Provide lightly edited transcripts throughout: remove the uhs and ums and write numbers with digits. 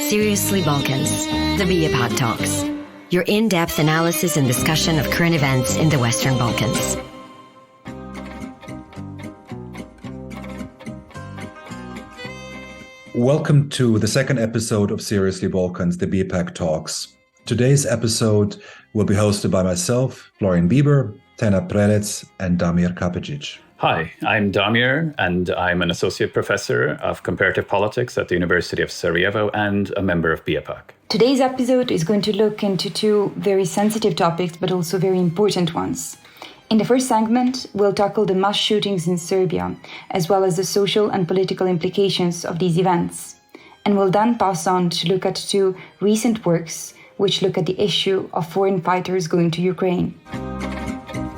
Seriously Balkans, the BiEPAG Talks, your in-depth analysis and discussion of current events in the Western Balkans. Welcome to the second episode of Seriously Balkans, the BiEPAG Talks. Today's episode will be hosted by myself, Florian Bieber, Tena, Prelec, and Damir KapidžićGuests. Hi, I'm Damir, and I'm an associate professor of comparative politics at the University of Sarajevo and a member of BiEPAG. Today's episode is going to look into two very sensitive topics, but also very important ones. In the first segment, we'll tackle the mass shootings in Serbia, as well as the social and political implications of these events. And we'll then pass on to look at two recent works which look at the issue of foreign fighters going to Ukraine.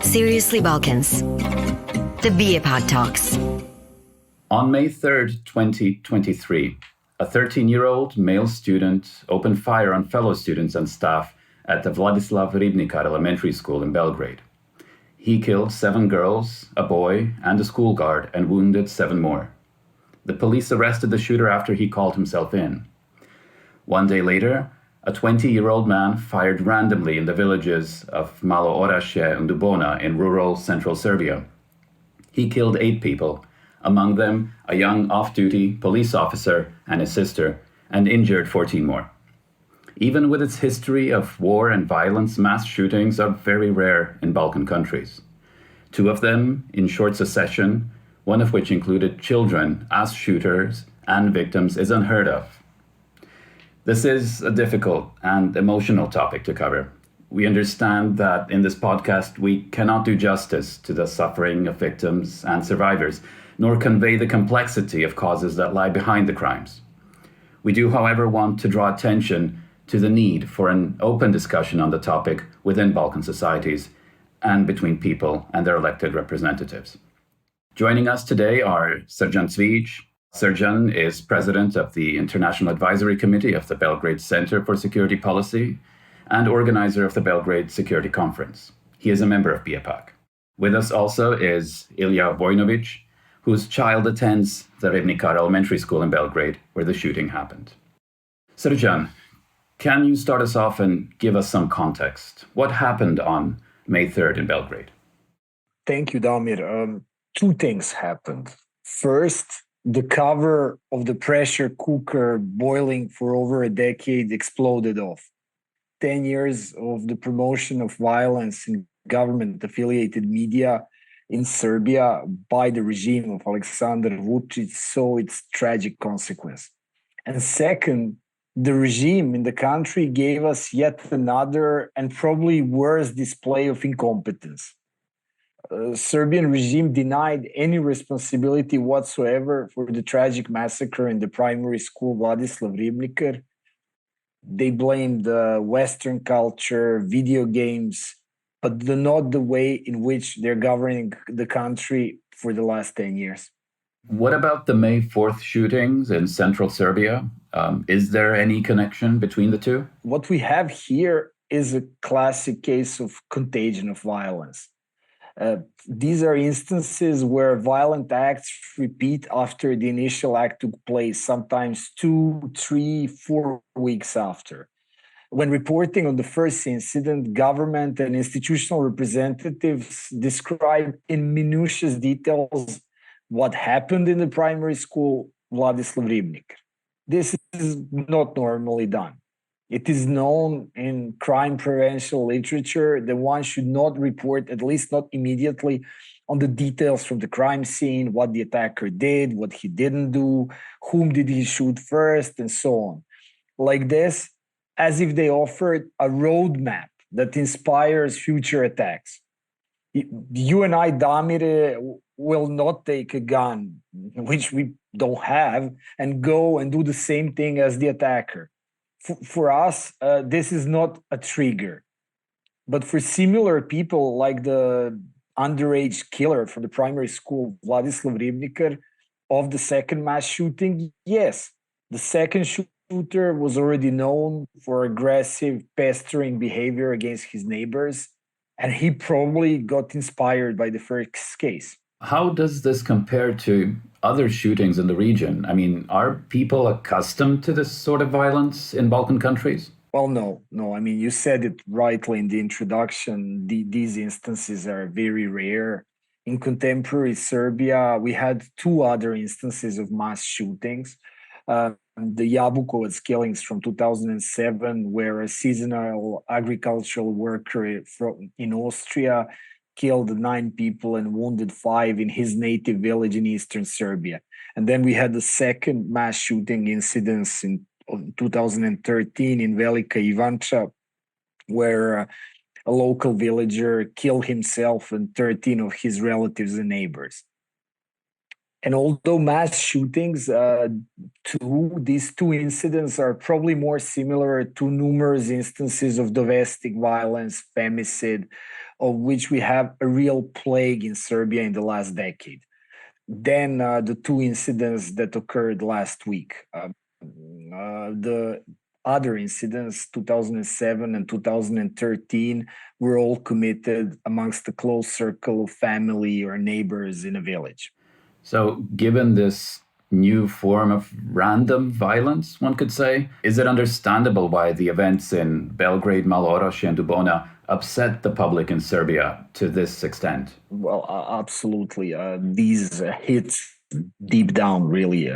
Seriously Balkans, the BiEPAG Talks. On May 3rd, 2023, a 13-year-old male student opened fire on fellow students and staff at the Vladislav Ribnikar Elementary School in Belgrade. He killed 7 girls, a boy, and a school guard, and wounded 7 more. The police arrested the shooter after he called himself in. One day later, a 20-year-old man fired randomly in the villages of Malo Orašje and Dubona in rural central Serbia. He killed 8 people, among them a young off-duty police officer and his sister, and injured 14 more. Even with its history of war and violence, mass shootings are very rare in Balkan countries. 2 of them in short succession, one of which included children as shooters and victims, is unheard of. This is a difficult and emotional topic to cover. We understand that in this podcast, we cannot do justice to the suffering of victims and survivors, nor convey the complexity of causes that lie behind the crimes. We do, however, want to draw attention to the need for an open discussion on the topic within Balkan societies and between people and their elected representatives. Joining us today are Srđan Cvijić. Srđan is president of the International Advisory Committee of the Belgrade Center for Security Policy and organizer of the Belgrade Security Conference. He is a member of BiEPAG. With us also is Ilija Vojnović, whose child attends the Ribnikar Elementary School in Belgrade, where the shooting happened. Srđan, can you start us off and give us some context? What happened on May 3rd in Belgrade? Thank you, Damir. 2 things happened. First, the cover of the pressure cooker boiling for over a decade exploded off. 10 years of the promotion of violence in government-affiliated media in Serbia by the regime of Aleksandar Vučić saw its tragic consequence. And second, the regime in the country gave us yet another and probably worse display of incompetence. Serbian regime denied any responsibility whatsoever for the tragic massacre in the primary school Vladislav Ribnikar. They blamed Western culture, video games, but not the way in which they're governing the country for the last 10 years. What about the May 4th shootings in central Serbia? Is there any connection between the two? What we have here is a classic case of contagion of violence. These are instances where violent acts repeat after the initial act took place, sometimes 2, 3, 4 weeks after. When reporting on the first incident, government and institutional representatives describe in minutious details what happened in the primary school Vladislav Ribnikar. This is not normally done. It is known in crime prevention literature that one should not report, at least not immediately, on the details from the crime scene, what the attacker did, what he didn't do, whom did he shoot first, and so on. Like this, as if they offered a roadmap that inspires future attacks. You and I, Damir, will not take a gun, which we don't have, and go and do the same thing as the attacker. For us, this is not a trigger. But for similar people like the underage killer from the primary school, Vladislav Ribnikar, of the second mass shooting, yes, the second shooter was already known for aggressive, pestering behavior against his neighbors, and he probably got inspired by the first case. How does this compare to other shootings in the region? I mean, are people accustomed to this sort of violence in Balkan countries? Well, no. I mean, you said it rightly in the introduction. These instances are very rare. In contemporary Serbia, we had two other instances of mass shootings. The Jabukovac killings from 2007, where a seasonal agricultural worker in Austria killed 9 people and wounded 5 in his native village in eastern Serbia. And then we had the second mass shooting incidents in 2013 in Velika Ivanča, where a local villager killed himself and 13 of his relatives and neighbors. And although mass shootings, these two incidents are probably more similar to numerous instances of domestic violence, femicide, of which we have a real plague in Serbia in the last decade, than the two incidents that occurred last week. The other incidents, 2007 and 2013, were all committed amongst a close circle of family or neighbors in a village. So, given this new form of random violence, one could say, is it understandable why the events in Belgrade, Malo Orašje, and Dubona upset the public in Serbia to this extent? Well, absolutely. These hits deep down, really,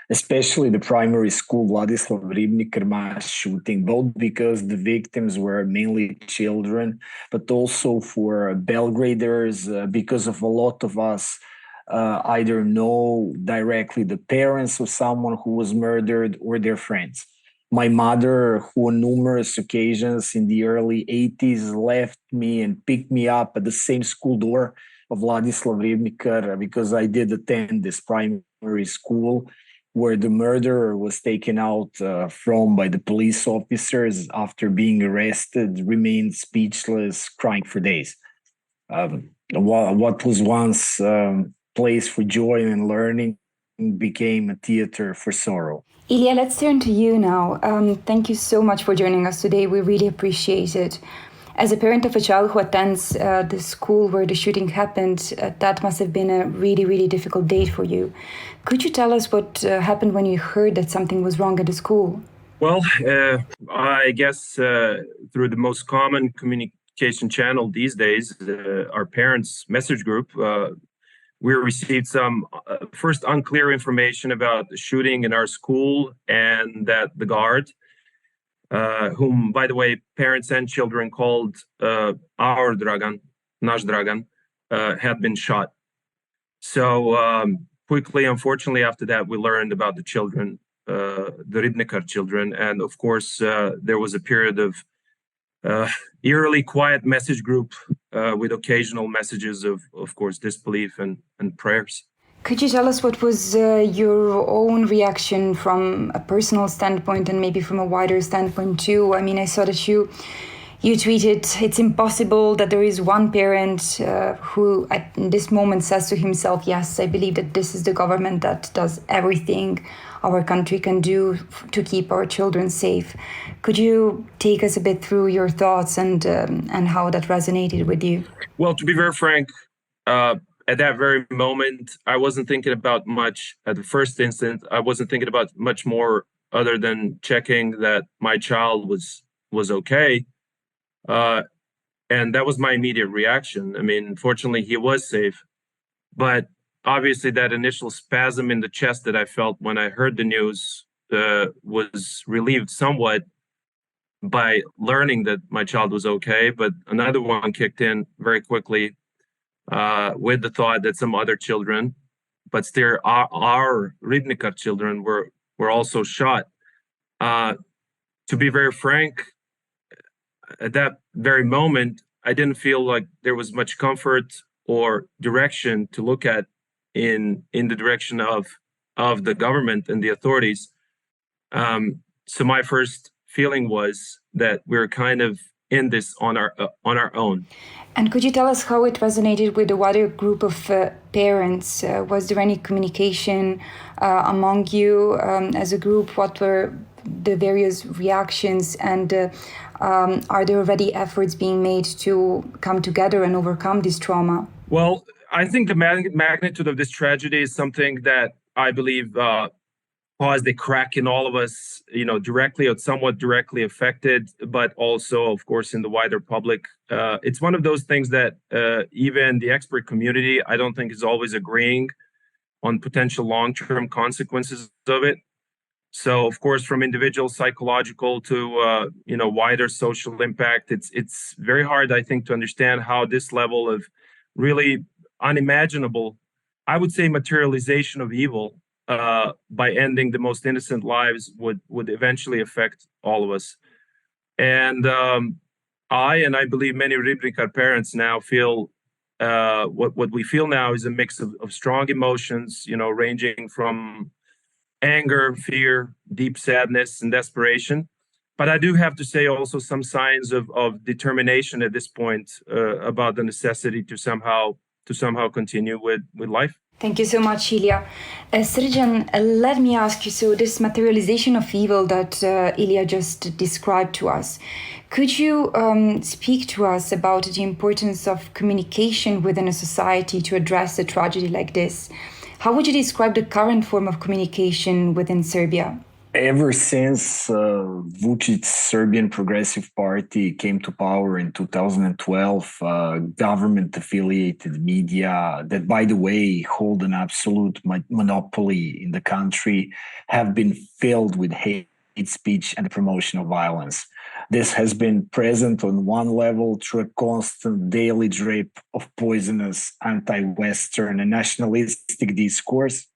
especially the primary school Vladislav Ribnikar mass shooting, both because the victims were mainly children, but also for Belgraders, because of a lot of us either know directly the parents of someone who was murdered or their friends. My mother, who on numerous occasions in the early 80s left me and picked me up at the same school door of Vladislav Ribnikar, because I did attend this primary school where the murderer was taken out from by the police officers after being arrested, remained speechless, crying for days. What was once place for joy and learning became a theater for sorrow. Ilija, let's turn to you now. Thank you so much for joining us today. We really appreciate it. As a parent of a child who attends the school where the shooting happened, that must have been a really, really difficult day for you. Could you tell us what happened when you heard that something was wrong at the school? Well, I guess through the most common communication channel these days, our parents' message group, we received some first unclear information about the shooting in our school, and that the guard, whom, by the way, parents and children called our Dragan, naš Dragan, had been shot. So quickly, unfortunately, after that, we learned about the children, the Ribnikar children. And of course, there was a period of eerily quiet message group with occasional messages of course, disbelief and prayers. Could you tell us what was your own reaction from a personal standpoint and maybe from a wider standpoint too? I mean, I saw that you tweeted, it's impossible that there is one parent who at this moment says to himself, yes, I believe that this is the government that does everything our country can do to keep our children safe. Could you take us a bit through your thoughts and how that resonated with you? Well, to be very frank, at that very moment, I wasn't thinking about much. At the first instant, I wasn't thinking about much more other than checking that my child was okay. And that was my immediate reaction. I mean, fortunately, he was safe. But obviously, that initial spasm in the chest that I felt when I heard the news was relieved somewhat by learning that my child was okay. But another one kicked in very quickly with the thought that some other children, but still our Ribnikar children, were also shot. To be very frank, at that very moment, I didn't feel like there was much comfort or direction to look at in the direction of the government and the authorities. So my first feeling was that we're kind of in this on our own. And could you tell us how it resonated with the wider group of parents? Was there any communication among you as a group? What were the various reactions, and are there already efforts being made to come together and overcome this trauma? Well, I think the magnitude of this tragedy is something that I believe caused a crack in all of us, directly or somewhat directly affected, but also, of course, in the wider public. It's one of those things that even the expert community, I don't think, is always agreeing on potential long-term consequences of it. So, of course, from individual psychological to wider social impact, it's very hard, I think, to understand how this level of really unimaginable, I would say, materialization of evil by ending the most innocent lives would eventually affect all of us. And I believe many Ribnikar parents now feel what we feel now is a mix of strong emotions, ranging from anger, fear, deep sadness, and desperation. But I do have to say also some signs of determination at this point about the necessity to somehow continue with life. Thank you so much, Ilija. Srđan, let me ask you, so this materialization of evil that Ilija just described to us, could you speak to us about the importance of communication within a society to address a tragedy like this? How would you describe the current form of communication within Serbia? Ever since Vučić's Serbian Progressive Party came to power in 2012, government-affiliated media that, by the way, hold an absolute monopoly in the country, have been filled with hate speech and the promotion of violence. This has been present on one level through a constant daily drip of poisonous anti-Western and nationalistic discourse,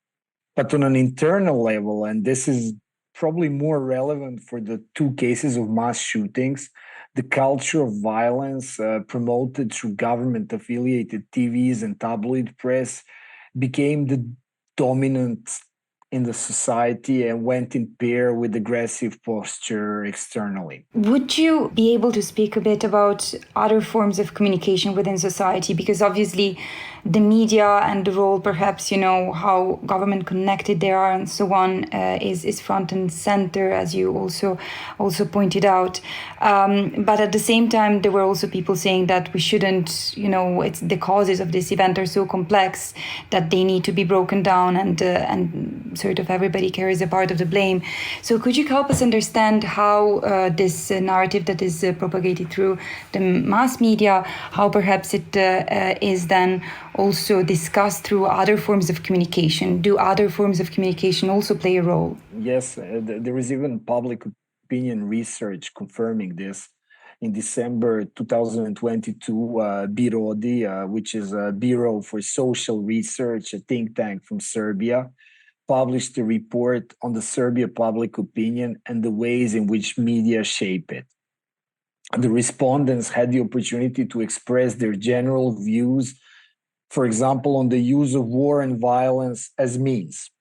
but on an internal level, and this is probably more relevant for the two cases of mass shootings, the culture of violence promoted through government-affiliated TVs and tabloid press became the dominant in the society and went in pair with aggressive posture externally. Would you be able to speak a bit about other forms of communication within society? Because obviously the media and the role, perhaps, how government connected they are and so on is front and center, as you also pointed out. But at the same time, there were also people saying that we shouldn't, it's the causes of this event are so complex that they need to be broken down and sort of everybody carries a part of the blame. So could you help us understand how this narrative that is propagated through the mass media, how perhaps it is then also discussed through other forms of communication? Do other forms of communication also play a role? Yes, there is even public opinion research confirming this. In December 2022, BIRODI, which is a Bureau for Social Research, a think tank from Serbia, published a report on the Serbia public opinion and the ways in which media shape it. The respondents had the opportunity to express their general views, for example, on the use of war and violence as means.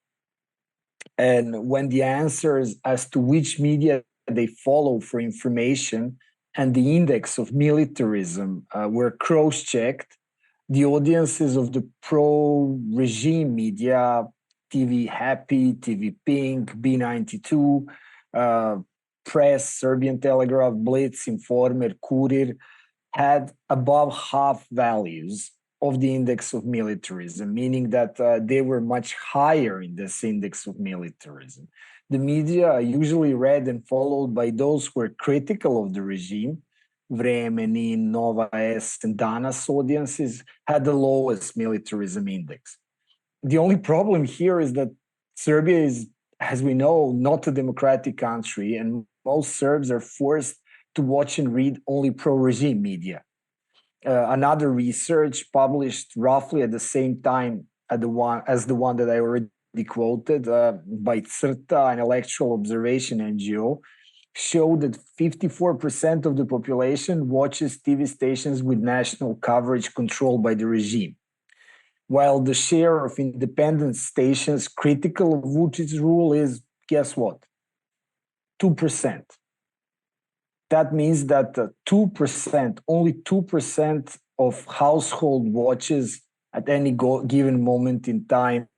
And when the answers as to which media they follow for information and the index of militarism were cross-checked, the audiences of the pro-regime media, TV Happy, TV Pink, B92, Press, Serbian Telegraph, Blitz, Informer, Kurir, had above half values of the index of militarism, meaning that they were much higher in this index of militarism. The media are usually read and followed by those who are critical of the regime. Vremeni, Nova S, and Danas audiences had the lowest militarism index. The only problem here is that Serbia is, as we know, not a democratic country, and most Serbs are forced to watch and read only pro-regime media. Another research published roughly at the same time as the one that I already quoted by CRTA, an electoral observation NGO, showed that 54% of the population watches TV stations with national coverage controlled by the regime, while the share of independent stations critical of Vučić's rule is, guess what, 2%. That means that 2%, only 2% of household watches at any given moment in time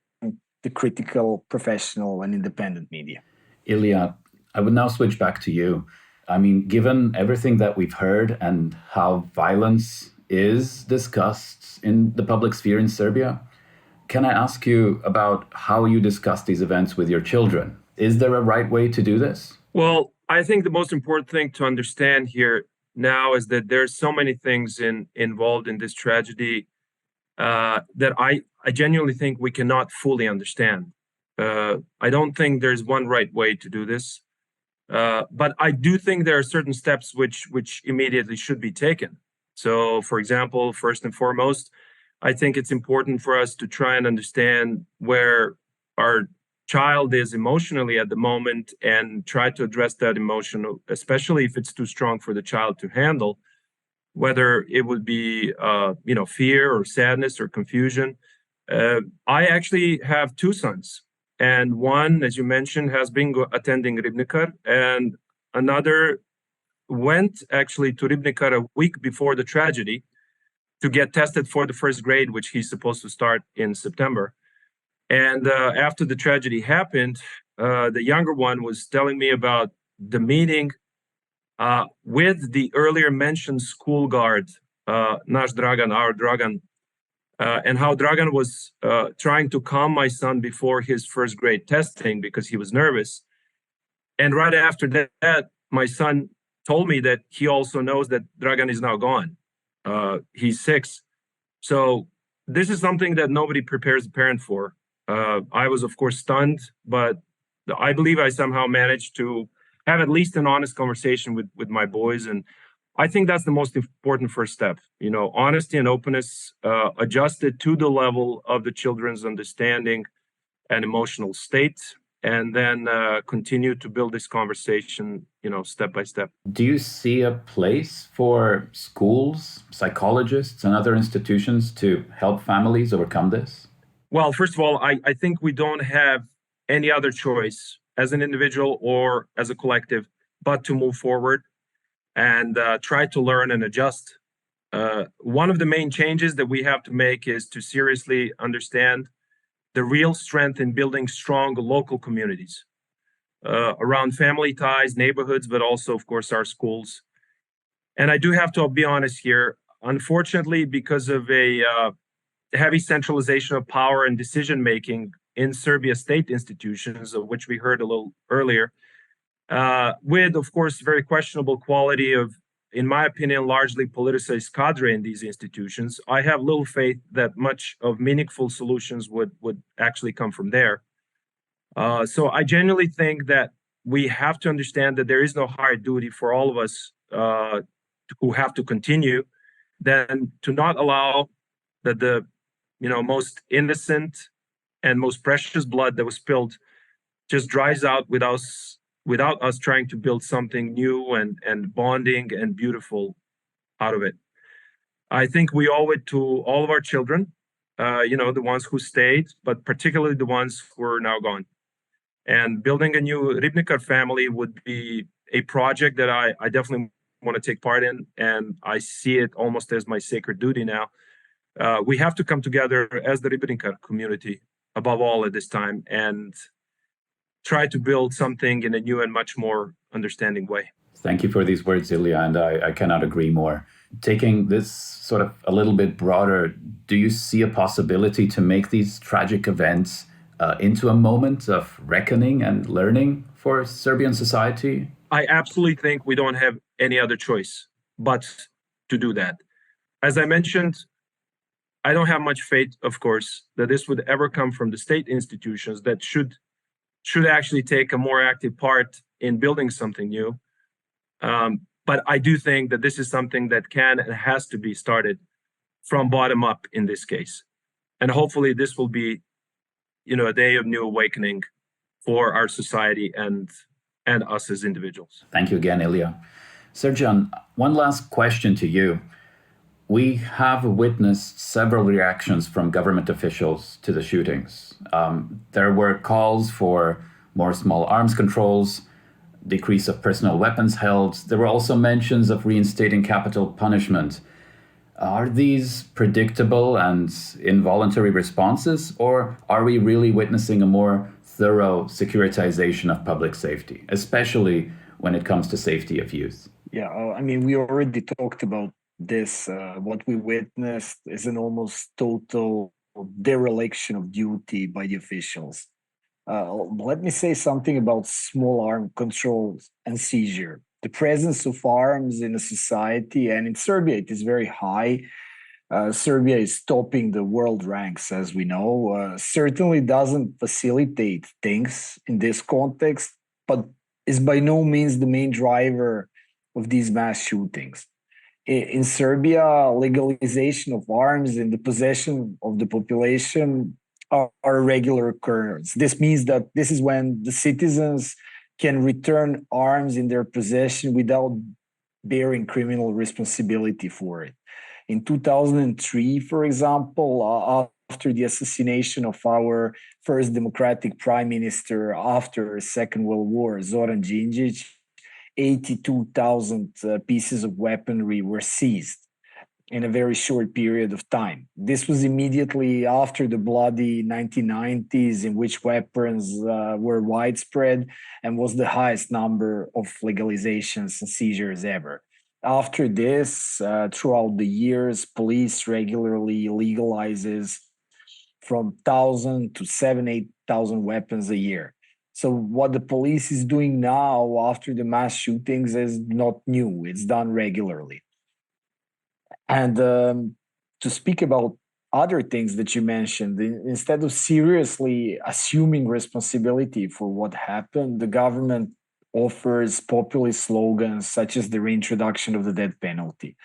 the critical, professional, and independent media. Ilija, I would now switch back to you. I mean, given everything that we've heard and how violence is discussed in the public sphere in Serbia. Can I ask you about how you discuss these events with your children? Is there a right way to do this? Well, I think the most important thing to understand here now is that there's so many things involved in this tragedy that I genuinely think we cannot fully understand. I don't think there's one right way to do this, but I do think there are certain steps which immediately should be taken. So, for example, first and foremost, I think it's important for us to try and understand where our child is emotionally at the moment and try to address that emotion, especially if it's too strong for the child to handle, whether it would be fear or sadness or confusion. I actually have two sons, and one, as you mentioned, has been attending RepublikKacper, and another went actually to RepublikKacper a week before the tragedy to get tested for the first grade, which he's supposed to start in September. And after the tragedy happened, the younger one was telling me about the meeting with the earlier mentioned school guard, our Dragan, and how Dragan was trying to calm my son before his first grade testing because he was nervous. And right after that, my son told me that he also knows that Dragan is now gone. He's 6. So this is something that nobody prepares a parent for. I was, of course, stunned, but I believe I somehow managed to have at least an honest conversation with my boys. And I think that's the most important first step. Honesty and openness adjusted to the level of the children's understanding and emotional state, and then continue to build this conversation, step by step. Do you see a place for schools, psychologists, and other institutions to help families overcome this? Well, first of all, I think we don't have any other choice as an individual or as a collective but to move forward and try to learn and adjust. One of the main changes that we have to make is to seriously understand the real strength in building strong local communities around family ties, neighborhoods, but also, of course, our schools. And I do have to be honest here. Unfortunately, because of a heavy centralization of power and decision-making in Serbia state institutions, of which we heard a little earlier, with, of course, very questionable quality of, in my opinion, largely politicized cadre in these institutions, I have little faith that much of meaningful solutions would actually come from there. So I genuinely think that we have to understand that there is no higher duty for all of us who have to continue than to not allow that the most innocent and most precious blood that was spilled just dries out without us trying to build something new and bonding and beautiful out of it. I think we owe it to all of our children, the ones who stayed, but particularly the ones who are now gone. And building a new RepublikKacper family would be a project that I definitely want to take part in, and I see it almost as my sacred duty now. We have to come together as the RepublikKacper community, above all at this time, and try to build something in a new and much more understanding way. Thank you for these words, Ilya, and I cannot agree more. Taking this sort of a little bit broader, do you see a possibility to make these tragic events into a moment of reckoning and learning for Serbian society? I absolutely think we don't have any other choice but to do that. As I mentioned, I don't have much faith, of course, that this would ever come from the state institutions that should actually take a more active part in building something new. But I do think that this is something that can and has to be started from bottom up in this case. And hopefully this will be, a day of new awakening for our society and us as individuals. Thank you again, Ilya. Srđan, one last question to you. We have witnessed several reactions from government officials to the shootings. There were calls for more small arms controls, decrease of personal weapons held. There were also mentions of reinstating capital punishment. Are these predictable and involuntary responses, or are we really witnessing a more thorough securitization of public safety, especially when it comes to safety of youth? Yeah, we already talked about what we witnessed is an almost total dereliction of duty by the officials. Let me say something about small arm controls and seizure. The presence of arms in a society, and in Serbia it is very high. Serbia is topping the world ranks, as we know. Certainly doesn't facilitate things in this context, but is by no means the main driver of these mass shootings. In Serbia, legalization of arms in the possession of the population are a regular occurrence. This means that this is when the citizens can return arms in their possession without bearing criminal responsibility for it. In 2003, for example, after the assassination of our first democratic prime minister after the Second World War, Zoran Đinđić, 82,000 pieces of weaponry were seized in a very short period of time. This was immediately after the bloody 1990s, in which weapons were widespread and was the highest number of legalizations and seizures ever. After this, throughout the years, police regularly legalizes from 1,000 to 8,000 weapons a year. So what the police is doing now after the mass shootings is not new. It's done regularly. And to speak about other things that you mentioned, instead of seriously assuming responsibility for what happened, the government offers populist slogans such as the reintroduction of the death penalty.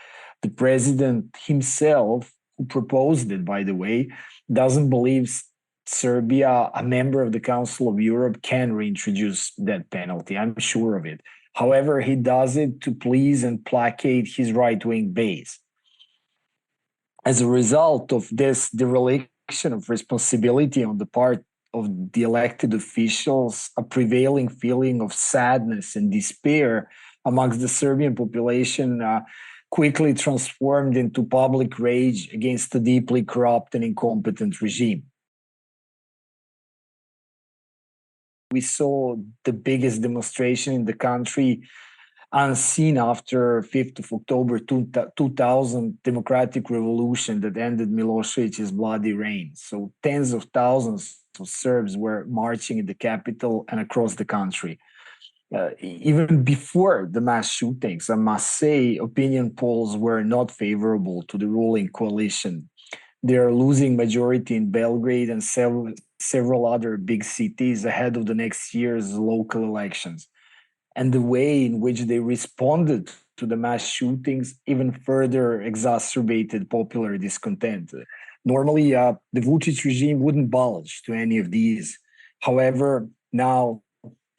The president himself, who proposed it, by the way, doesn't believe Serbia, a member of the Council of Europe, can reintroduce that penalty. I'm sure of it. However, he does it to please and placate his right-wing base. As a result of this dereliction of responsibility on the part of the elected officials, a prevailing feeling of sadness and despair amongst the Serbian population quickly transformed into public rage against a deeply corrupt and incompetent regime. We saw the biggest demonstration in the country unseen after 5th of October 2000 democratic revolution that ended Milosevic's bloody reign. So tens of thousands of Serbs were marching in the capital and across the country. Even before the mass shootings, I must say, opinion polls were not favorable to the ruling coalition. They are losing majority in Belgrade and several other big cities ahead of the next year's local elections. And the way in which they responded to the mass shootings even further exacerbated popular discontent. Normally, the Vučić regime wouldn't budge to any of these. However, now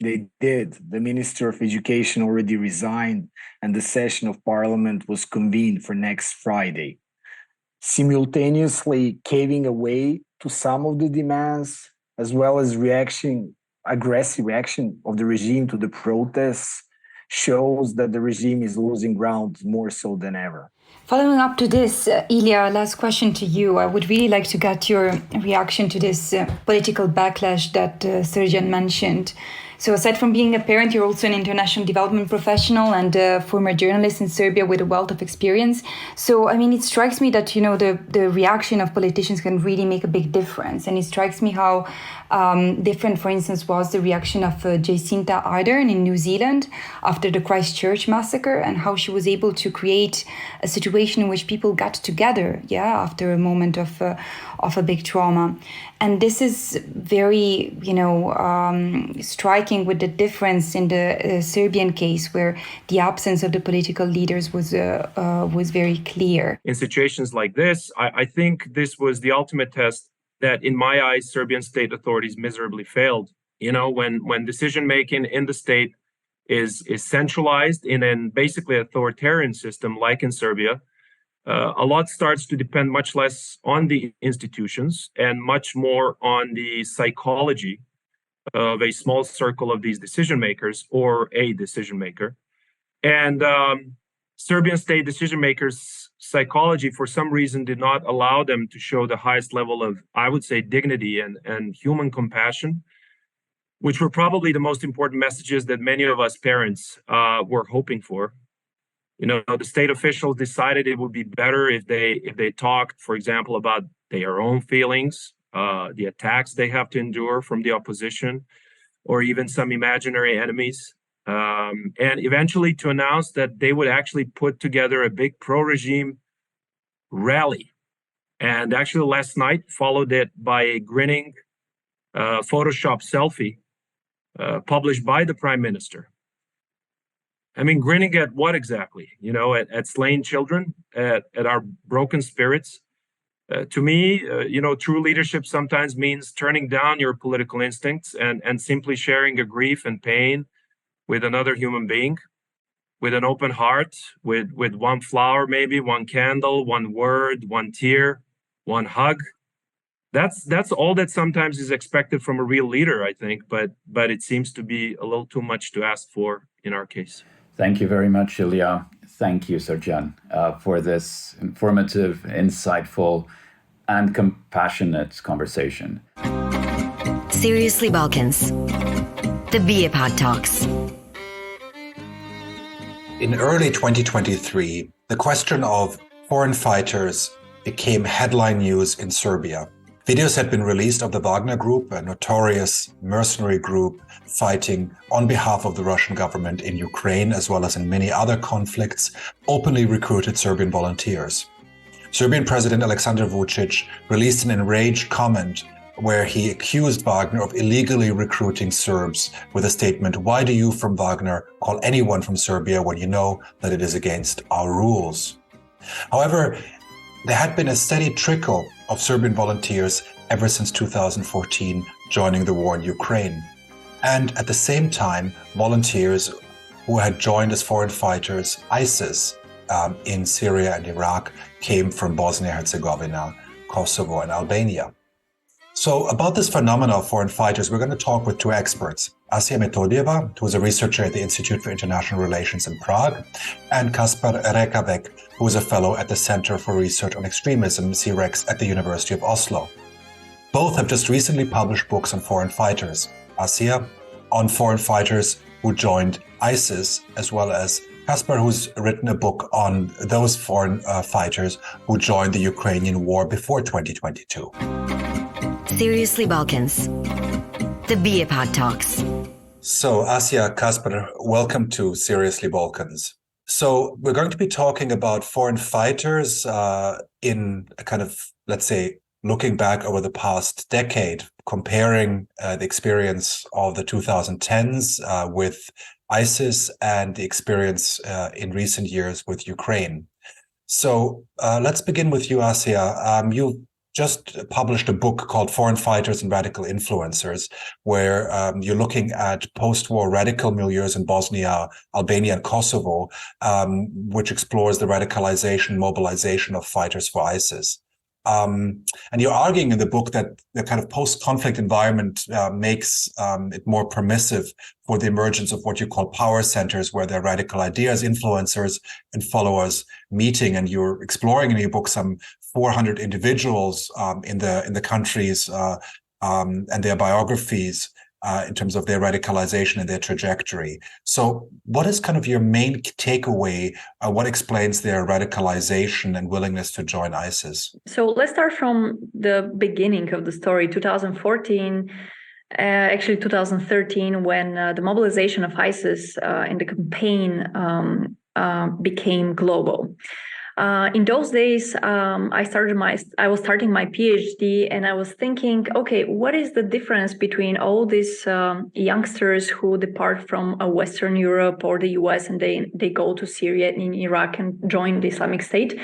they did. The Minister of Education already resigned, and the session of Parliament was convened for next Friday. Simultaneously caving away to some of the demands, as well as aggressive reaction of the regime to the protests, shows that the regime is losing ground more so than ever. Following up to this, Ilija, last question to you. I would really like to get your reaction to this political backlash that Srđan mentioned. So aside from being a parent, you're also an international development professional and a former journalist in Serbia with a wealth of experience. So, I mean, it strikes me that, the reaction of politicians can really make a big difference. And it strikes me how different, for instance, was the reaction of Jacinta Ardern in New Zealand after the Christchurch massacre, and how she was able to create a situation in which people got together, after a moment of a big trauma. And this is very, striking with the difference in the Serbian case, where the absence of the political leaders was very clear. In situations like this, I think this was the ultimate test that, in my eyes, Serbian state authorities miserably failed. When decision-making in the state is centralized in an basically authoritarian system like in Serbia, a lot starts to depend much less on the institutions and much more on the psychology of a small circle of these decision makers or a decision maker. And Serbian state decision makers' psychology, for some reason, did not allow them to show the highest level of, I would say, dignity and human compassion, which were probably the most important messages that many of us parents were hoping for. The state officials decided it would be better if they talked, for example, about their own feelings, the attacks they have to endure from the opposition, or even some imaginary enemies, and eventually to announce that they would actually put together a big pro-regime rally. And actually last night followed it by a grinning Photoshop selfie published by the prime minister. I mean, grinning at what exactly? At slain children, at our broken spirits. To me, true leadership sometimes means turning down your political instincts and simply sharing your grief and pain with another human being, with an open heart, with one flower, maybe one candle, one word, one tear, one hug. That's all that sometimes is expected from a real leader, I think, but it seems to be a little too much to ask for in our case. Thank you very much, Ilija. Thank you, Srđan, for this informative, insightful, and compassionate conversation. Seriously Balkans, the BiEPAG Talks. In early 2023, the question of foreign fighters became headline news in Serbia. Videos had been released of the Wagner Group, a notorious mercenary group fighting on behalf of the Russian government in Ukraine, as well as in many other conflicts, openly recruited Serbian volunteers. Serbian President Aleksandar Vučić released an enraged comment where he accused Wagner of illegally recruiting Serbs with a statement, "Why do you from Wagner call anyone from Serbia when you know that it is against our rules?" However, there had been a steady trickle of Serbian volunteers ever since 2014, joining the war in Ukraine. And at the same time, volunteers who had joined as foreign fighters ISIS in Syria and Iraq came from Bosnia-Herzegovina, Kosovo, and Albania. So about this phenomenon of foreign fighters, we're going to talk with two experts, Asya Metodieva, who is a researcher at the Institute for International Relations in Prague, and Rekawek, who is a fellow at the Center for Research on Extremism, CREX, at the University of Oslo. Both have just recently published books on foreign fighters. Asya on foreign fighters who joined ISIS, as well as Kasper, who's written a book on those foreign fighters who joined the Ukrainian war before 2022. Seriously Balkans, the BiEPAG Talks. So, Asya, Kasper, welcome to Seriously Balkans. So we're going to be talking about foreign fighters in a kind of, let's say, looking back over the past decade, comparing the experience of the 2010s with ISIS and the experience in recent years with Ukraine. So let's begin with you, Asya. You just published a book called Foreign Fighters and Radical Influencers, where you're looking at post-war radical milieus in Bosnia, Albania, and Kosovo, which explores the radicalization, mobilization of fighters for ISIS. And you're arguing in the book that the kind of post-conflict environment makes it more permissive for the emergence of what you call power centers, where there are radical ideas, influencers, and followers meeting. And you're exploring in your book some 400 individuals in the countries and their biographies in terms of their radicalization and their trajectory. So what is kind of your main takeaway? What explains their radicalization and willingness to join ISIS? So let's start from the beginning of the story, 2014, actually 2013, when the mobilization of ISIS in the campaign became global. In those days, I was starting my PhD, and I was thinking, okay, what is the difference between all these youngsters who depart from Western Europe or the US and they go to Syria and Iraq and join the Islamic State,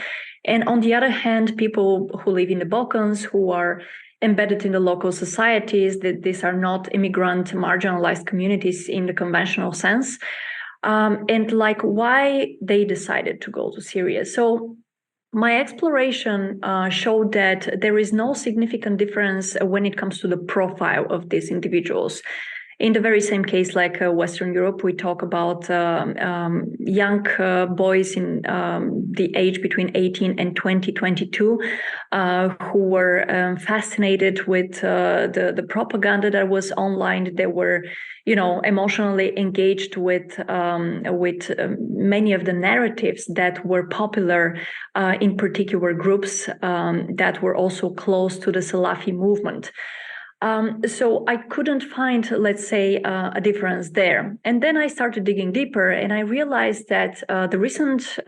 and on the other hand, people who live in the Balkans who are embedded in the local societies, that these are not immigrant marginalized communities in the conventional sense. And like why they decided to go to Syria. So my exploration showed that there is no significant difference when it comes to the profile of these individuals. In the very same case, like Western Europe, we talk about young boys in the age between 18 and 22 who were fascinated with the propaganda that was online. They were, emotionally engaged with many of the narratives that were popular in particular groups that were also close to the Salafi movement. So I couldn't find, let's say, a difference there. And then I started digging deeper, and I realized that the recent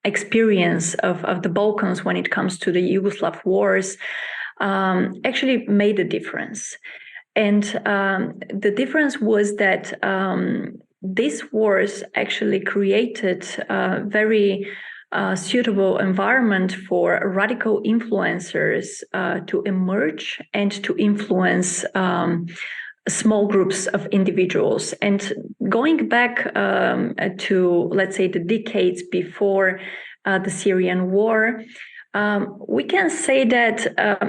experience of the Balkans when it comes to the Yugoslav wars actually made a difference. And the difference was that these wars actually created a very suitable environment for radical influencers to emerge and to influence small groups of individuals. And going back to, let's say, the decades before the Syrian war, we can say that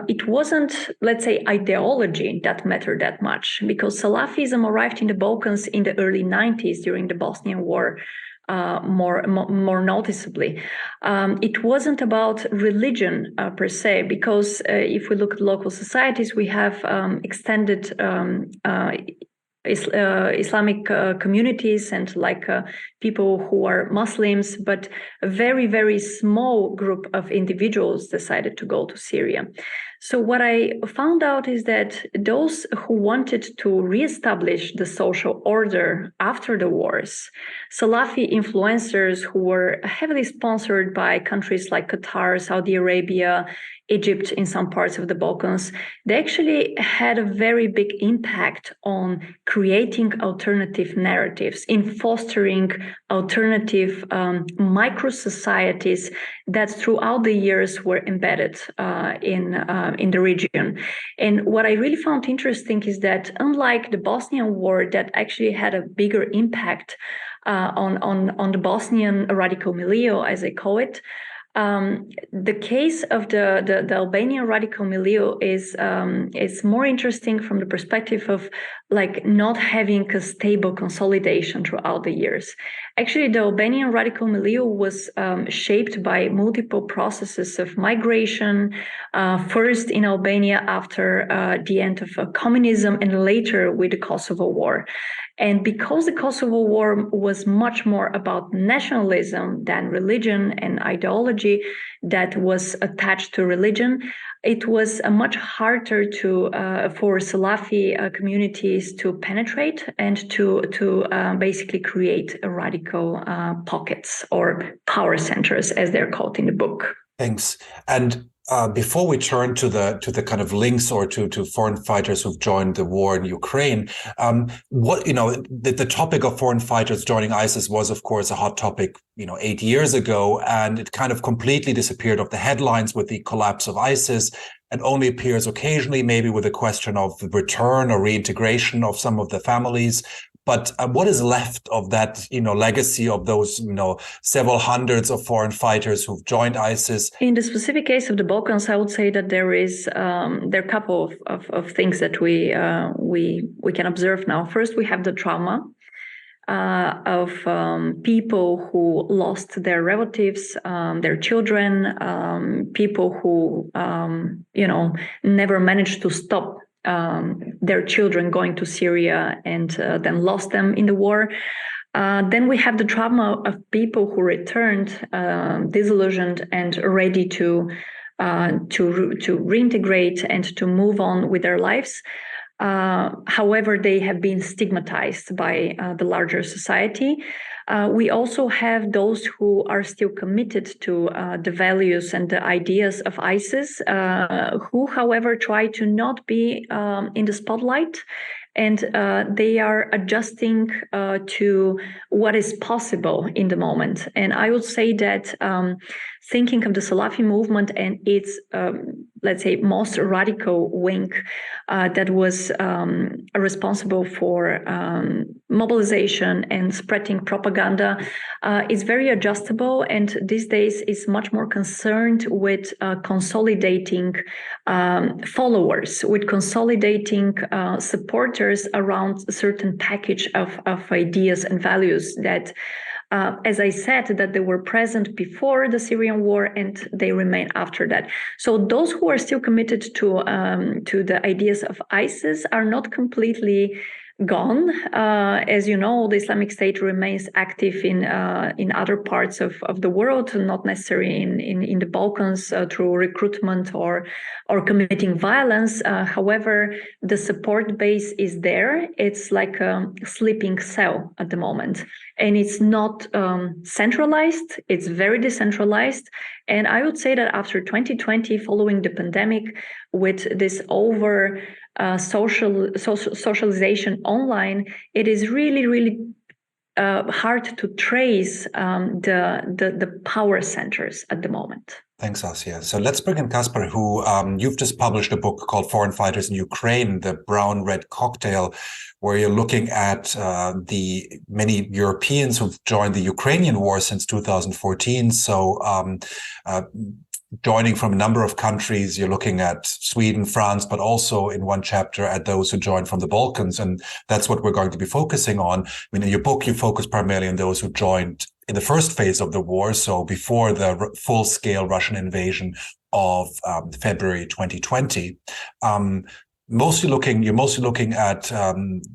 it wasn't, let's say, ideology that mattered that much, because Salafism arrived in the Balkans in the early 90s during the Bosnian War. More noticeably. It wasn't about religion per se, because if we look at local societies, we have extended Islamic communities and people who are Muslims, but a very, very small group of individuals decided to go to Syria. So what I found out is that those who wanted to reestablish the social order after the wars, Salafi influencers who were heavily sponsored by countries like Qatar, Saudi Arabia, Egypt, in some parts of the Balkans, they actually had a very big impact on creating alternative narratives, in fostering alternative micro-societies that throughout the years were embedded in the region. And what I really found interesting is that unlike the Bosnian War that actually had a bigger impact on the Bosnian radical milieu, as I call it, the case of the Albanian radical milieu is more interesting from the perspective of not having a stable consolidation throughout the years. Actually, the Albanian radical milieu was shaped by multiple processes of migration, first in Albania after the end of communism, and later with the Kosovo War. And because the Kosovo War was much more about nationalism than religion and ideology that was attached to religion, it was much harder for Salafi communities to penetrate and to basically create radical pockets or power centers, as they're called in the book. Thanks. And before we turn to the kind of links or to foreign fighters who've joined the war in Ukraine, the topic of foreign fighters joining ISIS was, of course, a hot topic, 8 years ago, and it kind of completely disappeared off the headlines with the collapse of ISIS, and only appears occasionally, maybe with a question of the return or reintegration of some of the families. But what is left of that, legacy of those, several hundreds of foreign fighters who've joined ISIS? In the specific case of the Balkans, I would say that there are a couple of things that we can observe now. First, we have the trauma of people who lost their relatives, their children, people who never managed to stop their children going to Syria and then lost them in the war. Then we have the trauma of people who returned disillusioned and ready to reintegrate and to move on with their lives. However, they have been stigmatized by the larger society. We also have those who are still committed to the values and the ideas of ISIS, who, however, try to not be in the spotlight, and they are adjusting to what is possible in the moment. And I would say that thinking of the Salafi movement and its let's say, most radical wing that was responsible for mobilization and spreading propaganda is very adjustable, and these days is much more concerned with consolidating followers, with consolidating supporters around a certain package of ideas and values that, as I said, that they were present before the Syrian war and they remain after that. So those who are still committed to the ideas of ISIS are not completely gone. As you know, the Islamic State remains active in other parts of the world, not necessarily in the Balkans through recruitment or committing violence. However, the support base is there. It's like a sleeping cell at the moment, and it's not centralized. It's very decentralized. And I would say that after 2020, following the pandemic, with this socialization online, it is really hard to trace the power centers at the moment. Thanks, Asya. So let's bring in Kasper, who you've just published a book called Foreign Fighters in Ukraine, the Brown-Red Cocktail, where you're looking at the many Europeans who've joined the Ukrainian war since 2014. So joining from a number of countries, you're looking at Sweden, France, but also in one chapter at those who joined from the Balkans. And that's what we're going to be focusing on. I mean, in your book, you focus primarily on those who joined in the first phase of the war, so before the full-scale Russian invasion of February 2020. You're mostly looking at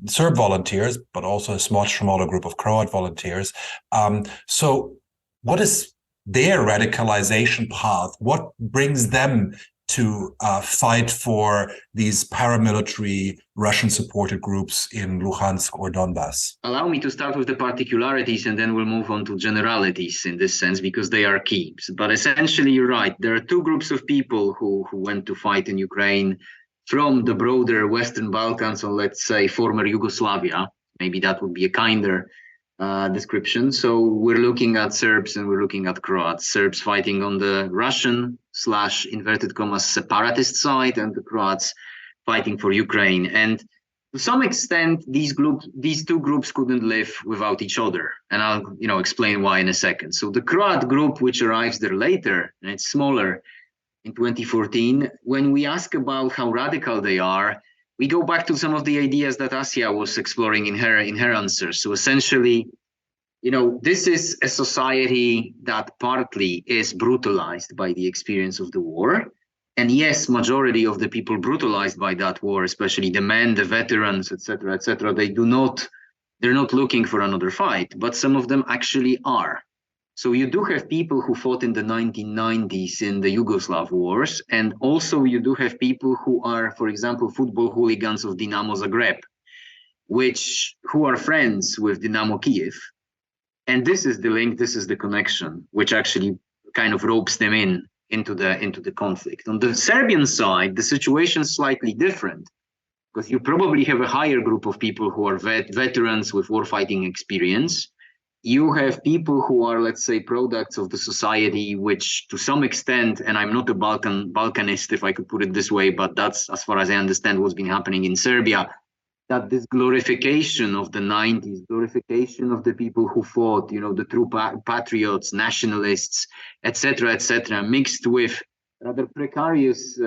Serb volunteers, but also a smaller group of Croat volunteers. So what is their radicalization path? What brings them to fight for these paramilitary Russian-supported groups in Luhansk or Donbass? Allow me to start with the particularities, and then we'll move on to generalities in this sense, because they are key. But essentially, you're right. There are two groups of people who went to fight in Ukraine from the broader Western Balkans, or let's say former Yugoslavia. Maybe that would be a kinder description. So we're looking at Serbs and we're looking at Croats. Serbs fighting on the Russian / inverted commas separatist side, and the Croats fighting for Ukraine. And to some extent, these two groups couldn't live without each other. And I'll explain why in a second. So the Croat group, which arrives there later, and it's smaller, in 2014, when we ask about how radical they are, we go back to some of the ideas that Asya was exploring in her answers. So essentially, this is a society that partly is brutalized by the experience of the war. And yes, majority of the people brutalized by that war, especially the men, the veterans, etc., they're not looking for another fight, but some of them actually are. So you do have people who fought in the 1990s in the Yugoslav wars, and also you do have people who are, for example, football hooligans of Dinamo Zagreb, who are friends with Dinamo Kiev. And this is the link, this is the connection, which actually kind of ropes them into the conflict. On the Serbian side, the situation is slightly different, because you probably have a higher group of people who are veterans with warfighting experience. You have people who are, let's say, products of the society, which to some extent, and I'm not a Balkanist, if I could put it this way, but that's, as far as I understand, what's been happening in Serbia, that this glorification of the 90s, glorification of the people who fought, the true patriots, nationalists, etc., mixed with rather precarious,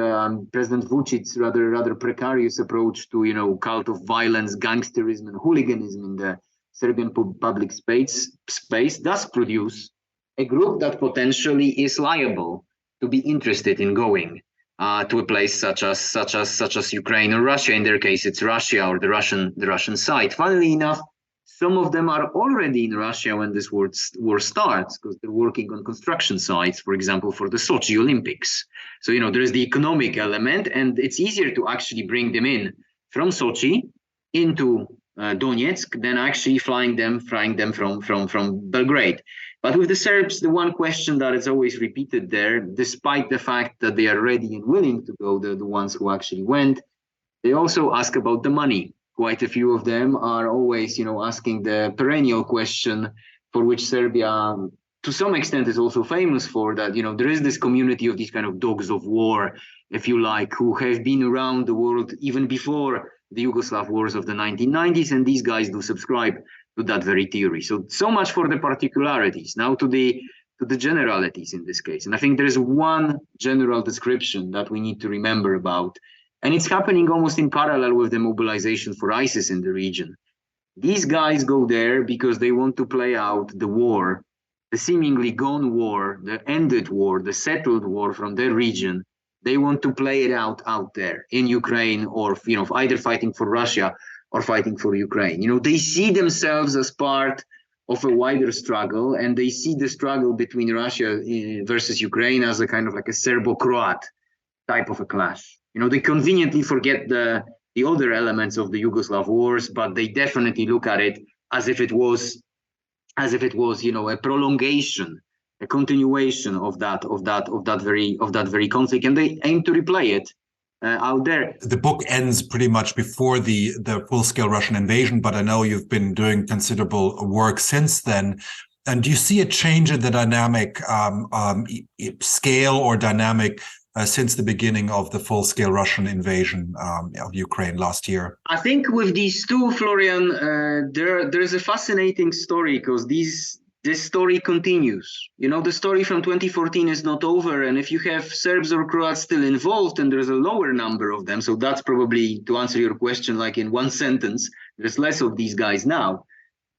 President Vucic's rather precarious approach to, cult of violence, gangsterism, and hooliganism in the Serbian public space does produce a group that potentially is liable to be interested in going to a place such as Ukraine or Russia. In their case, it's Russia or the Russian side. Funnily enough, some of them are already in Russia when this war starts, because they're working on construction sites, for example, for the Sochi Olympics. So there is the economic element, and it's easier to actually bring them in from Sochi into Donetsk than actually flying them from Belgrade. But with the Serbs, the one question that is always repeated there, despite the fact that they are ready and willing to go, the ones who actually went, they also ask about the money. Quite a few of them are always, asking the perennial question, for which Serbia to some extent is also famous for that. There is this community of these kind of dogs of war, if you like, who have been around the world even before the Yugoslav wars of the 1990s, and these guys do subscribe to that very theory. So much for the particularities. Now to the generalities in this case. And I think there is one general description that we need to remember about, and it's happening almost in parallel with the mobilization for ISIS in the region. These guys go there because they want to play out the war, the seemingly gone war, the ended war, the settled war from their region. They want to play it out there in Ukraine, or either fighting for Russia or fighting for Ukraine. They see themselves as part of a wider struggle, and they see the struggle between Russia versus Ukraine as a kind of like a Serbo-Croat type of a clash. They conveniently forget the other elements of the Yugoslav wars, but they definitely look at it as if it was a prolongation, a continuation of that very conflict, and they aim to replay it out there. The book ends pretty much before the full-scale Russian invasion, but I know you've been doing considerable work since then. And do you see a change in the dynamic scale or dynamic since the beginning of the full-scale Russian invasion of Ukraine last year? I think with these two, Florian, there's a fascinating story, because this story continues. The story from 2014 is not over, and if you have Serbs or Croats still involved, and there's a lower number of them, so that's probably, to answer your question, like in one sentence, there's less of these guys now.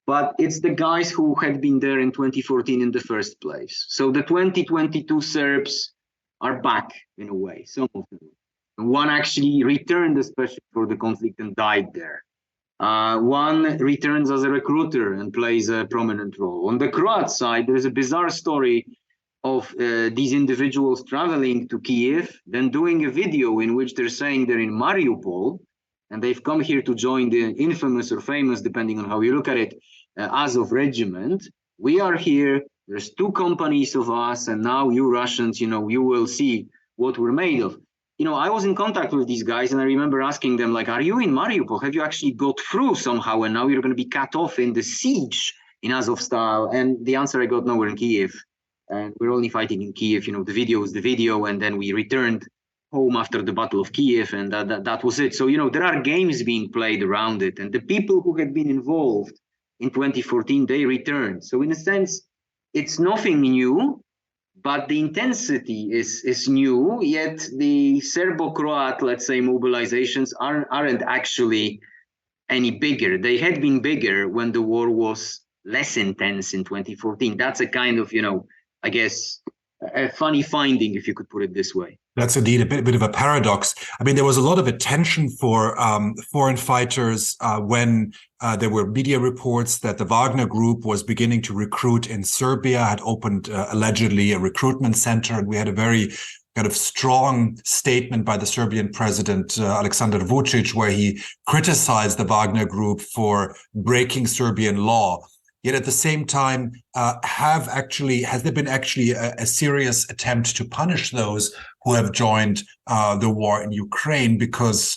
But it's the guys who had been there in 2014 in the first place. So the 2022 Serbs are back in a way, some of them. One actually returned especially for the conflict and died there. One returns as a recruiter and plays a prominent role. On the Croat side, there is a bizarre story of these individuals traveling to Kiev, then doing a video in which they're saying they're in Mariupol, and they've come here to join the infamous or famous, depending on how you look at it, Azov regiment. We are here, there's two companies of us, and now you Russians, you will see what we're made of. I was in contact with these guys, and I remember asking them, like, are you in Mariupol? Have you actually got through somehow, and now you're going to be cut off in the siege in Azovstal? And the answer I got, no, we're in Kiev, and we're only fighting in Kiev. The video is the video, and then we returned home after the Battle of Kiev, and that was it. So, there are games being played around it, and the people who had been involved in 2014, they returned. So in a sense, it's nothing new, but the intensity is new, yet the Serbo-Croat, let's say, mobilizations aren't actually any bigger. They had been bigger when the war was less intense in 2014. That's a kind of, I guess, a funny finding, if you could put it this way. That's indeed a bit of a paradox. I mean, there was a lot of attention for foreign fighters when there were media reports that the Wagner Group was beginning to recruit in Serbia, had opened allegedly a recruitment center, and we had a very kind of strong statement by the Serbian president, Aleksandar Vučić, where he criticized the Wagner Group for breaking Serbian law. Yet at the same time, has there been actually a serious attempt to punish those who have joined the war in Ukraine? Because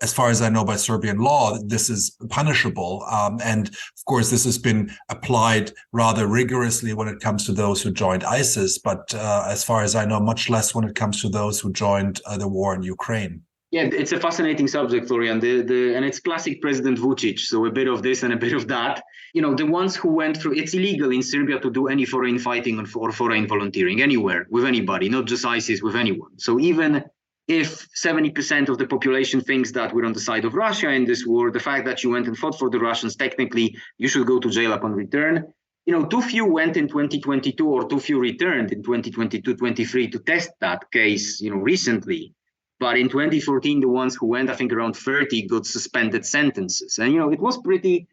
as far as I know, by Serbian law, this is punishable. And of course, this has been applied rather rigorously when it comes to those who joined ISIS. But as far as I know, much less when it comes to those who joined the war in Ukraine. Yeah, it's a fascinating subject, Florian. And it's classic President Vučić. So a bit of this and a bit of that. The ones who went through, it's illegal in Serbia to do any foreign fighting or foreign volunteering anywhere with anybody, not just ISIS, with anyone. So even if 70% of the population thinks that we're on the side of Russia in this war, the fact that you went and fought for the Russians, technically you should go to jail upon return. Too few went in 2022 or too few returned in 2022-23 to test that case, recently. But in 2014, the ones who went, I think around 30 got suspended sentences. And, it was pretty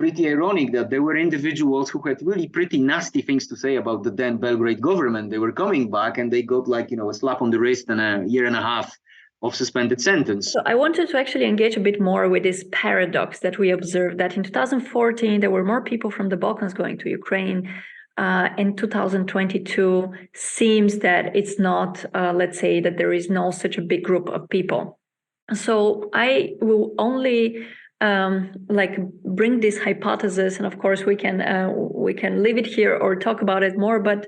ironic that there were individuals who had really pretty nasty things to say about the then Belgrade government. They were coming back and they got a slap on the wrist and a year and a half of suspended sentence. So I wanted to actually engage a bit more with this paradox that we observed, that in 2014, there were more people from the Balkans going to Ukraine. In 2022, seems that it's not, let's say, that there is no such a big group of people. So I will only bring this hypothesis, and of course we can leave it here or talk about it more. But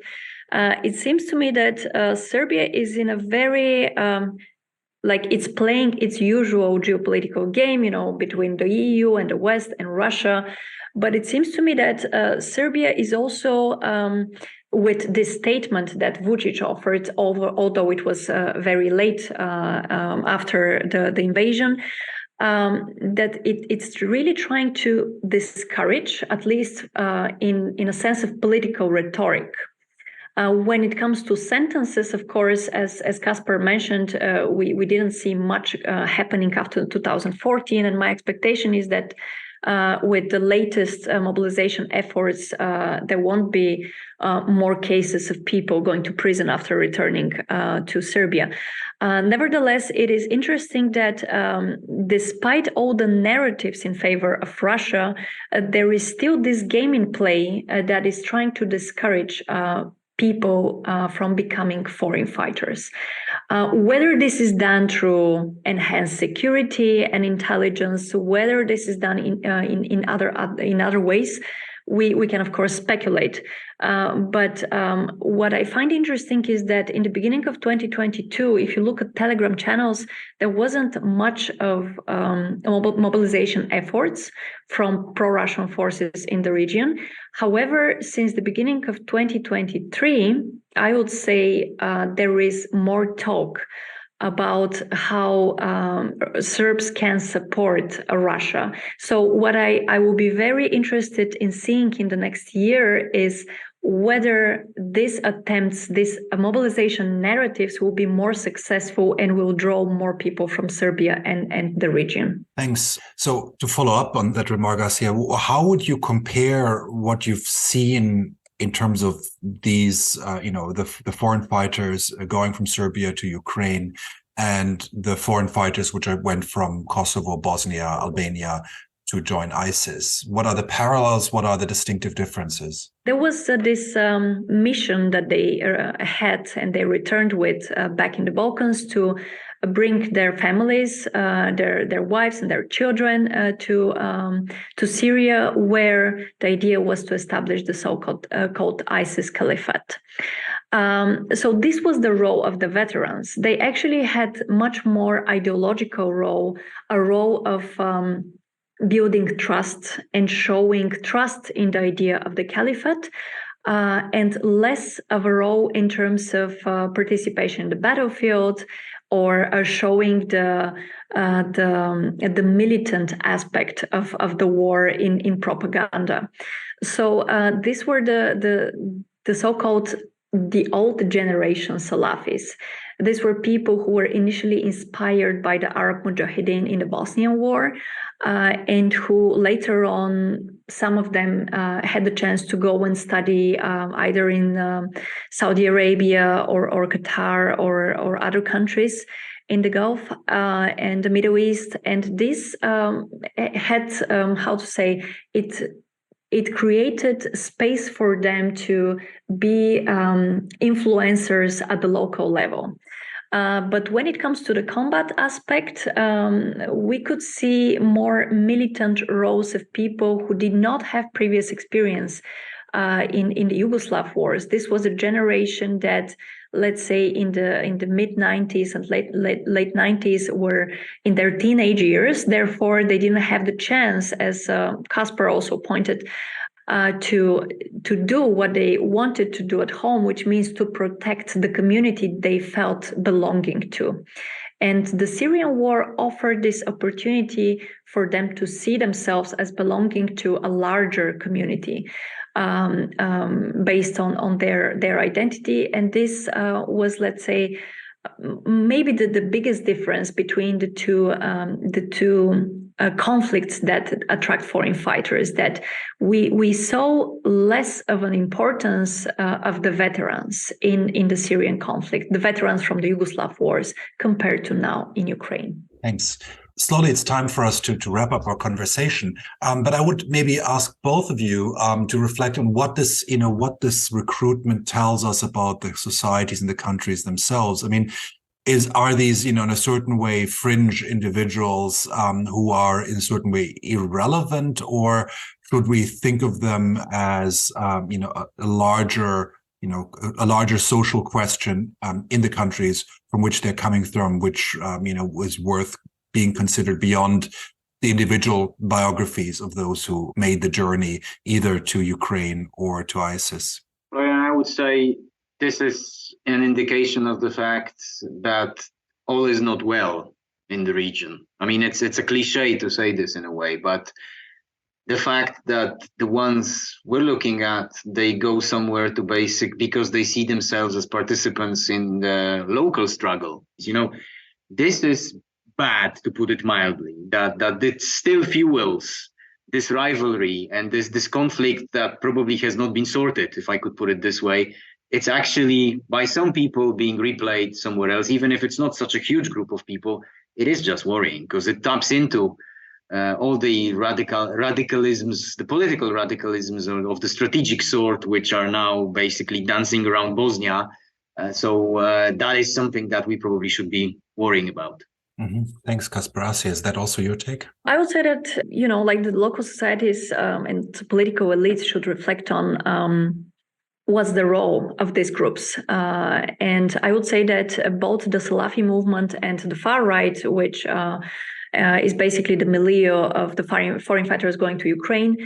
it seems to me that Serbia is in a very it's playing its usual geopolitical game, between the EU and the West and Russia. But it seems to me that Serbia is also, with this statement that Vučić offered, although it was very late after the invasion, that it's really trying to discourage, at least in a sense of political rhetoric. When it comes to sentences, of course, as Kasper mentioned, we didn't see much happening after 2014, and my expectation is that with the latest mobilization efforts, there won't be more cases of people going to prison after returning to Serbia. Nevertheless, it is interesting that despite all the narratives in favor of Russia, there is still this game in play that is trying to discourage people from becoming foreign fighters. Whether this is done through enhanced security and intelligence, whether this is done in other ways, we can of course speculate. But what I find interesting is that in the beginning of 2022, if you look at Telegram channels, there wasn't much of mobilization efforts from pro-Russian forces in the region. However, since the beginning of 2023, I would say there is more talk about how Serbs can support Russia. So what I will be very interested in seeing in the next year is whether these attempts, these mobilization narratives will be more successful and will draw more people from Serbia and the region. Thanks. So to follow up on that remark, Asya, how would you compare what you've seen in terms of these, the foreign fighters going from Serbia to Ukraine and the foreign fighters which went from Kosovo, Bosnia, Albania to join ISIS? What are the parallels? What are the distinctive differences? There was this mission that they had and they returned with back in the Balkans to bring their families, their wives and their children to Syria, where the idea was to establish the so-called called ISIS Caliphate. So this was the role of the veterans. They actually had much more ideological role, a role of building trust and showing trust in the idea of the caliphate, and less of a role in terms of participation in the battlefield or showing the militant aspect of the war in propaganda. So these were the so-called the old generation Salafis. These were people who were initially inspired by the Arab Mujahideen in the Bosnian War, and who later on, some of them had the chance to go and study either in Saudi Arabia or Qatar or other countries in the Gulf and the Middle East. And this had, it created space for them to be influencers at the local level. But when it comes to the combat aspect, we could see more militant roles of people who did not have previous experience in the Yugoslav wars. This was a generation that, let's say, in the mid 90s and late 90s were in their teenage years. Therefore, they didn't have the chance, as Kasper also pointed, to do what they wanted to do at home, which means to protect the community they felt belonging to. And the Syrian war offered this opportunity for them to see themselves as belonging to a larger community, based on their identity. And this was, let's say, maybe the biggest difference between the two conflicts that attract foreign fighters, that we saw less of an importance of the veterans in the Syrian conflict, the veterans from the Yugoslav wars, compared to now in Ukraine. Thanks. Slowly, it's time for us to wrap up our conversation. But I would maybe ask both of you to reflect on what this recruitment tells us about the societies and the countries themselves. I mean, are these, in a certain way, fringe individuals who are in a certain way irrelevant, or should we think of them as, a larger social question in the countries from which they're coming from, which, is worth being considered beyond the individual biographies of those who made the journey either to Ukraine or to ISIS? Florian, I would say this is an indication of the fact that all is not well in the region. I mean, it's a cliche to say this in a way, but the fact that the ones we're looking at, they go somewhere to because they see themselves as participants in the local struggle. This is bad, to put it mildly, that it still fuels this rivalry and this conflict that probably has not been sorted, if I could put it this way. It's actually, by some people, being replayed somewhere else, even if it's not such a huge group of people. It is just worrying because it taps into all the radicalisms, the political radicalisms of the strategic sort, which are now basically dancing around Bosnia. So that is something that we probably should be worrying about. Mm-hmm. Thanks, Kasper. Asya, is that also your take? I would say that, like the local societies and political elites should reflect on what's the role of these groups. And I would say that both the Salafi movement and the far right, which is basically the milieu of the foreign fighters going to Ukraine,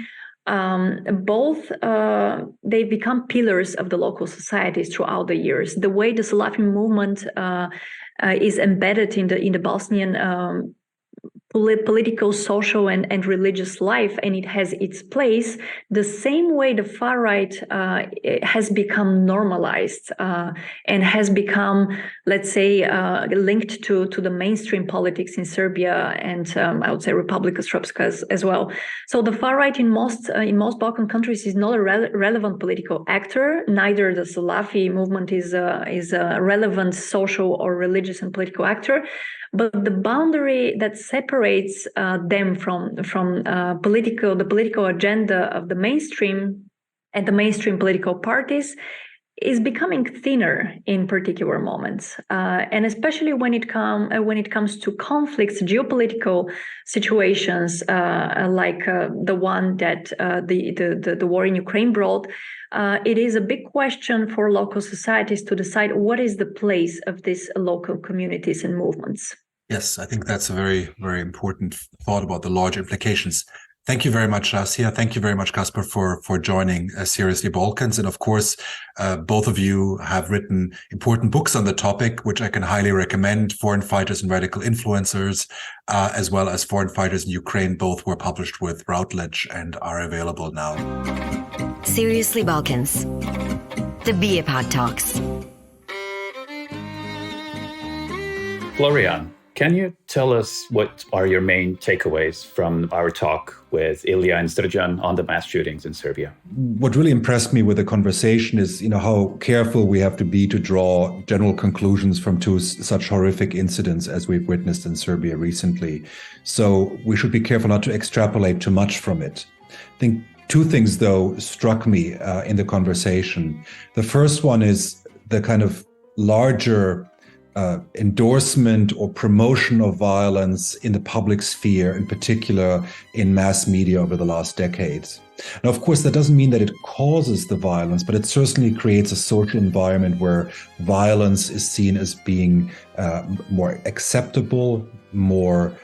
both they become pillars of the local societies throughout the years. The way the Salafi movement is embedded in the Bosnian political, social, and religious life, and it has its place, the same way the far right has become normalized and has become, let's say, linked to the mainstream politics in Serbia and I would say RepublicKacper as well. So the far right in most Balkan countries is not a relevant political actor. Neither the Salafi movement is a relevant social or religious and political actor. But the boundary that separates them from the political agenda of the mainstream and the mainstream political parties is becoming thinner in particular moments, and especially when it comes to conflicts, geopolitical situations like the one that the war in Ukraine brought. It is a big question for local societies to decide what is the place of these local communities and movements. Yes, I think that's a very, very important thought about the large implications. Thank you very much, Asya. Thank you very much, Kasper, for joining Seriously Balkans. And of course, both of you have written important books on the topic, which I can highly recommend. Foreign Fighters and Radical Influencers, as well as Foreign Fighters in Ukraine. Both were published with Routledge and are available now. Seriously Balkans, the BiEPAG Talks. Florian, can you tell us what are your main takeaways from our talk with Ilija and Srđan on the mass shootings in Serbia? What really impressed me with the conversation is, how careful we have to be to draw general conclusions from two such horrific incidents as we've witnessed in Serbia recently. So we should be careful not to extrapolate too much from it. I think two things, though, struck me in the conversation. The first one is the kind of larger endorsement or promotion of violence in the public sphere, in particular in mass media over the last decades. Now, of course, that doesn't mean that it causes the violence, but it certainly creates a social environment where violence is seen as being more acceptable, more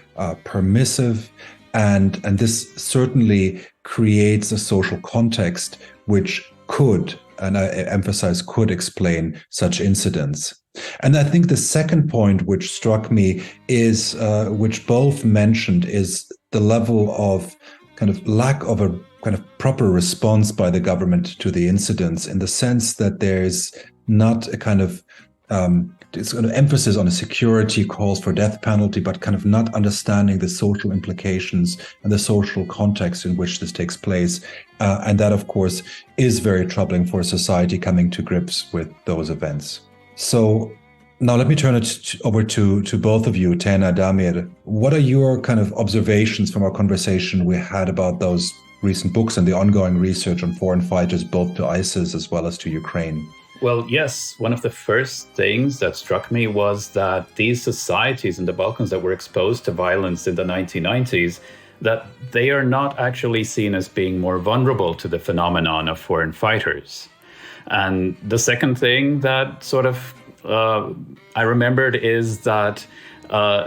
permissive, and this certainly creates a social context which could, and I emphasize could, explain such incidents. And I think the second point which struck me is, which both mentioned, is the level of kind of lack of a kind of proper response by the government to the incidents, in the sense that there's not a kind of it's an emphasis on a security, calls for death penalty, but kind of not understanding the social implications and the social context in which this takes place. And that, of course, is very troubling for society coming to grips with those events. So now let me turn it over to both of you, Tena, Damir. What are your kind of observations from our conversation we had about those recent books and the ongoing research on foreign fighters, both to ISIS as well as to Ukraine? Well, yes. One of the first things that struck me was that these societies in the Balkans that were exposed to violence in the 1990s, that they are not actually seen as being more vulnerable to the phenomenon of foreign fighters. And the second thing that sort of I remembered is that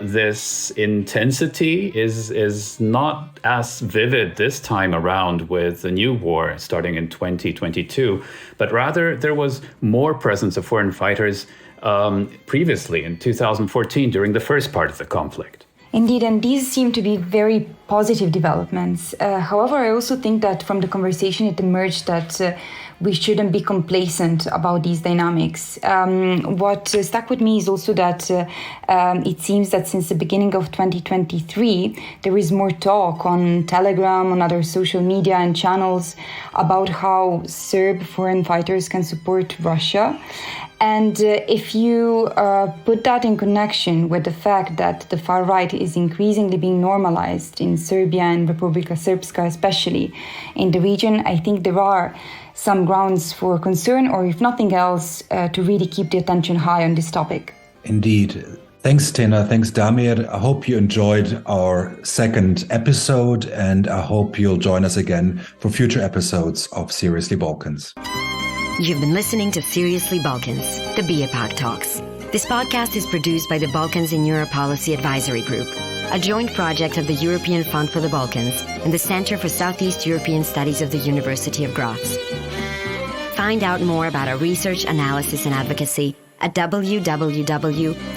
this intensity is not as vivid this time around with the new war starting in 2022, but rather there was more presence of foreign fighters previously in 2014 during the first part of the conflict. Indeed, and these seem to be very positive developments. However, I also think that from the conversation it emerged that we shouldn't be complacent about these dynamics. What stuck with me is also that it seems that since the beginning of 2023, there is more talk on Telegram, on other social media and channels about how Serb foreign fighters can support Russia. And if you put that in connection with the fact that the far right is increasingly being normalized in Serbia and Republika Srpska, especially in the region, I think there are some grounds for concern, or if nothing else, to really keep the attention high on this topic. Indeed. Thanks, Tena. Thanks, Damir. I hope you enjoyed our second episode, and I hope you'll join us again for future episodes of Seriously Balkans. You've been listening to Seriously Balkans, the BiEPAG Talks. This podcast is produced by the Balkans in Europe Policy Advisory Group, a joint project of the European Fund for the Balkans and the Center for Southeast European Studies of the University of Graz. Find out more about our research, analysis, and advocacy at www.